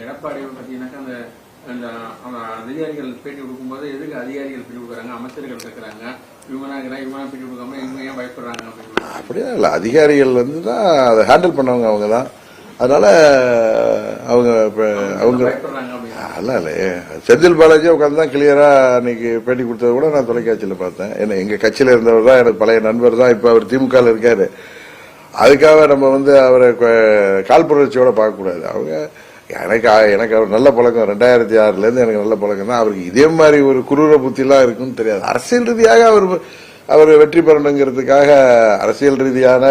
எடப்பாடி பார்த்தீங்கன்னாக்கா அந்த அதிகாரிகள் பேட்டி கொடுக்கும்போது எதுக்கு அதிகாரிகள் பேட்டி கொடுக்குறாங்க, அமைச்சர்கள் இருக்கிறாங்க, இவங்க பேட்டி கொடுக்காம இவங்க ஏன் பயப்படுறாங்க அப்படின்னு? அப்படியே இல்லை, அதிகாரிகள் தான் அதை ஹேண்டில் பண்ணவங்க, அவங்க தான். அதனால அவங்க அல்ல செந்தில் பாலாஜி உட்காந்து தான் கிளியரா அன்னைக்கு பேட்டி கொடுத்தது கூட நான் தொலைக்காட்சியில் பார்த்தேன். என்ன எங்க கட்சியில இருந்தவர் தான், எனக்கு பழைய நண்பர் தான், இப்ப அவர் திமுக இருக்காரு. அதுக்காக நம்ம அவரை காழ்ப்புணர்ச்சியோட பார்க்கக்கூடாது. அவங்க எனக்கு அவர் நல்ல பழக்கம், 2006 இருந்து எனக்கு நல்ல பழக்கம் தான். அவருக்கு இதே மாதிரி ஒரு குரூர புத்தி எல்லாம் இருக்குன்னு தெரியாது. அரசியல் ரீதியாக அவர் வெற்றி பெறணுங்கிறதுக்காக அரசியல் ரீதியான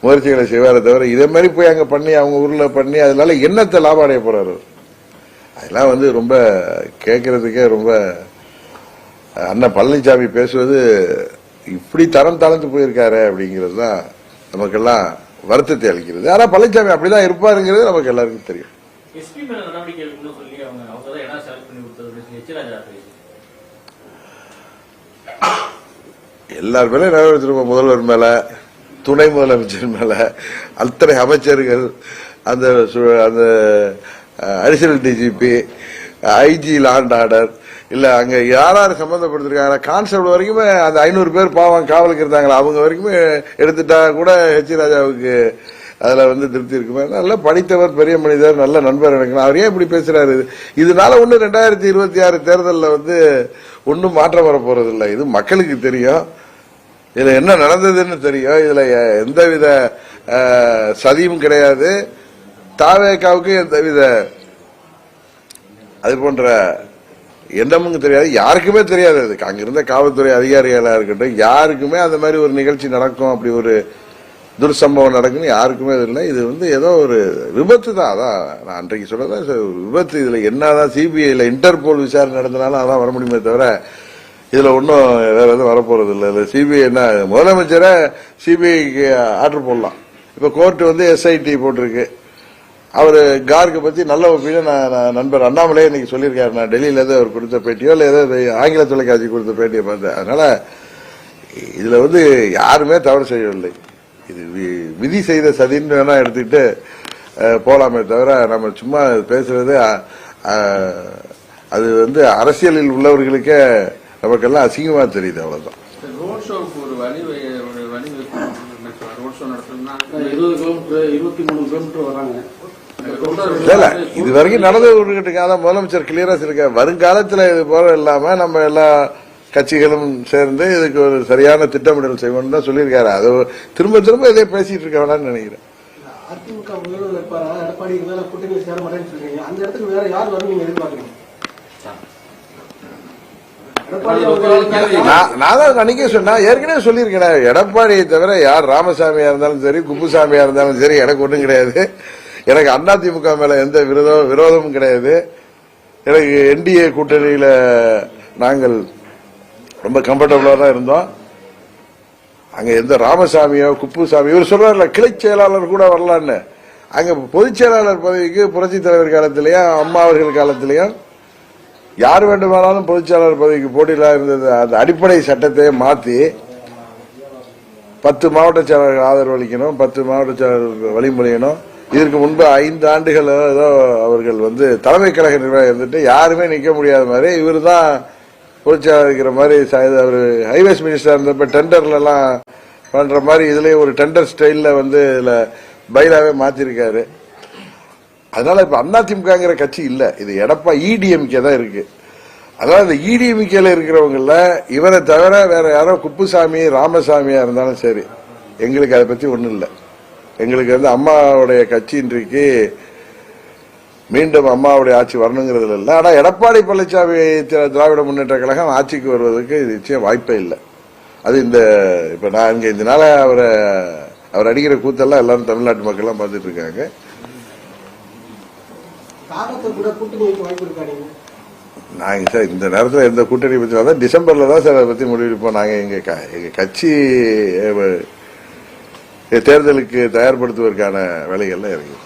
முயற்சிகளை செய்வாரே தவிர இதே மாதிரி போய் அங்க பண்ணி அவங்க ஊர்ல பண்ணி அதனால என்னத்தை லாபம் அடைய போறாரு? அதெல்லாம் ரொம்ப கேட்கறதுக்கே ரொம்ப அண்ணன் பழனிசாமி பேசுவது இப்படி தரம் தாழ்ந்து போயிருக்காரு அப்படிங்கிறது தான் நமக்கெல்லாம் வருத்தத்தை அளிக்கிறது. ஆனா பழனிசாமி அப்படிதான் இருப்பாருங்கிறது நமக்கு எல்லாருக்கும் தெரியும். எல்லார் மேல நிறைவேற்றிருப்போம். முதல்வர் மேல, துணை முதலமைச்சர் மேல, அத்தனை அமைச்சர்கள், அந்த additional DGP, IG law and order, இல்ல அங்க யாராரு சம்பந்தப்படுத்திருக்காங்க கான்ஸ்டபிள் வரைக்குமே அந்த 500 பேர் பாவம் காவலுக்கு இருந்தாங்களா அவங்க வரைக்குமே எடுத்துட்டா கூட ஹெச் ராஜாவுக்கு அதுல திருப்தி இருக்குமே. நல்ல படித்தவர், பெரிய மனிதர், நல்ல நண்பர் எனக்கு. அவர் ஏன் இப்படி பேசுறாரு? இதனால 2026 தேர்தலில் ஒன்னும் மாற்றம் வர போறது இல்லை. இது மக்களுக்கு தெரியும். இதுல என்ன நடந்ததுன்னு தெரியும். இதுல எந்தவித சதியும் கிடையாது. தாவேகாவுக்கு எந்தவித அது போன்ற எண்ணமும் தெரியாது, யாருக்குமே தெரியாது. அதுக்கு அங்கிருந்த காவல்துறை அதிகாரிகளா இருக்கட்டும், யாருக்குமே அந்த மாதிரி ஒரு நிகழ்ச்சி நடக்கும், அப்படி ஒரு துர்சம்பவம் நடக்குன்னு யாருக்குமே இல்லை. இது ஏதோ ஒரு விபத்து தான். அதான் நான் அன்றைக்கு சொல்லதான் விபத்து. இதுல என்னதான் சிபிஐல இன்டர்போல் விசாரணை நடந்தனாலும் அதான் வர முடியுமே தவிர இதுல ஒன்னும் வேற எதுவும் வரப்போறது இல்லை. சிபிஐ என்ன முதலமைச்சரை சிபிஐக்கு ஆர்டர் போடலாம். இப்ப கோர்ட் எஸ்ஐடி போட்டிருக்கு. அவரு கார்கை பத்தி நல்ல ஒப்பீனியன் நண்பர் அண்ணாமலே இன்னைக்கு சொல்லியிருக்காரு. நான் டெல்லியில இருந்து அவர் கொடுத்த பேட்டியோ இல்ல ஏதோ ஆங்கில தொலைக்காட்சி கொடுத்த பேட்டியை பார்த்தேன். அதனால இதுல யாருமே தவறு செய்யவில்லை. இது விதி செய்த சதின்னு வேணா எடுத்துக்கிட்டு போலாமே தவிர நம்ம சும்மா பேசுறது அது அரசியலில் உள்ளவர்களுக்கே நமக்கெல்லாம் அசிங்கமா தெரியுது. அவ்வளவுதான். ரோட் ஷோக்கு ஒரு வழி ரோட் ஷோ நடத்தணும்னா 23 கிலோமீட்டர் வராங்க. இது வரைக்கும் நடந்து முதலமைச்சர் கிளியரா இருக்க. வருங்காலத்தில் இது போல இல்லாம நம்ம எல்லா கட்சிகளும் சேர்ந்து இதுக்கு ஒரு சரியான திட்டமிடல் செய்வோம் தான் சொல்லியிருக்காரு. அது திரும்ப திரும்ப இதே பேசிட்டு இருக்க வேணாம்னு நினைக்கிறேன். அதிமுக எடப்பாடி கூட்டணி சேர மாட்டேன்னு சொல்றீங்க. அந்த இடத்துக்கு வேற யார் வரும் நீங்க எதிர்பார்க்கறீங்க? நான் தான் அன்னைக்கே சொன்னா ஏற்கனவே சொல்லியிருக்கேன். எடப்பாடியை தவிர யார் ராமசாமியா இருந்தாலும் சரி, குப்புசாமியா இருந்தாலும் சரி, எனக்கு ஒன்றும் கிடையாது. எனக்கு அதிமுக மேல எந்த விரோதமும் கிடையாது. எனக்கு என்டிஏ கூட்டணியில நாங்கள் ரொம்ப கம்ஃபர்டபுளா தான் இருந்தோம். அங்க எந்த ராமசாமியோ குப்புசாமி இவர் சொல்றாருல கிளை செயலாளர் கூட வரலான்னு, அங்க பொதுச் செயலாளர் பதவிக்கு புரட்சி தலைவர் காலத்திலேயும் அம்மா அவர்கள் காலத்திலேயும் யார் வேண்டுமானாலும் பொதுச் செயலாளர் பதவிக்கு போட்டியில இருந்தது. அந்த அடிப்படை சட்டத்தை மாத்தி 10 மாவட்ட செயலாளர்கள் ஆதரவு அளிக்கணும், 10 மாவட்ட செயலாளர்கள் வழிமொழியணும். இதற்கு முன்பு 5 ஆண்டுகள் ஏதோ அவர்கள் தலைமை கழக நிர்வாகம் இருந்துட்டு யாருமே நிக்க முடியாத மாதிரி இவர் தான் பொதுச்செயலாளர் இருக்கிற மாதிரி அவர் ஹைவேஸ் மினிஸ்டர் இருந்தப்ப டெண்டர்ல எல்லாம் பண்ற மாதிரி இதுலயே ஒரு டெண்டர் ஸ்டைல்ல இதுல பைலாவே மாத்திருக்காரு. அதனால இப்ப அதிமுகங்கிற கட்சி இல்ல, இது இடிஎம்கே தான் இருக்கு. அதனால இந்த இடிஎம்கேல இருக்கிறவங்கள இவரை தவிர வேற யாரோ குப்புசாமி ராமசாமியா இருந்தாலும் சரி, எங்களுக்கு அதை பத்தி ஒண்ணும் இல்லை. எங்களுக்கு அம்மாவுடைய கட்சி இன்றைக்கு மீண்டும் அம்மாவுடைய ஆட்சி வரணுங்கிறதுல இல்லை. ஆனா எடப்பாடி பழனிசாமி திராவிட முன்னேற்ற கழகம் ஆட்சிக்கு வருவதற்கு நிச்சயம் வாய்ப்பே இல்லை. அது இப்ப நான் இங்க இதனால அவர் அடிக்கிற கூத்தெல்லாம் எல்லாரும் தமிழ்நாட்டு மக்கள் எல்லாம் பார்த்துட்டு இருக்காங்க. நாங்க சார் இந்த நேரத்தில் எந்த கூட்டணி பத்தி வந்தா டிசம்பர்ல தான் சார் அதை பத்தி முடிவெடுப்போம். நாங்க எங்க கட்சி தேர்தலுக்கு தயார்படுத்துவதற்கான வேலைகள்லாம் இருக்கு.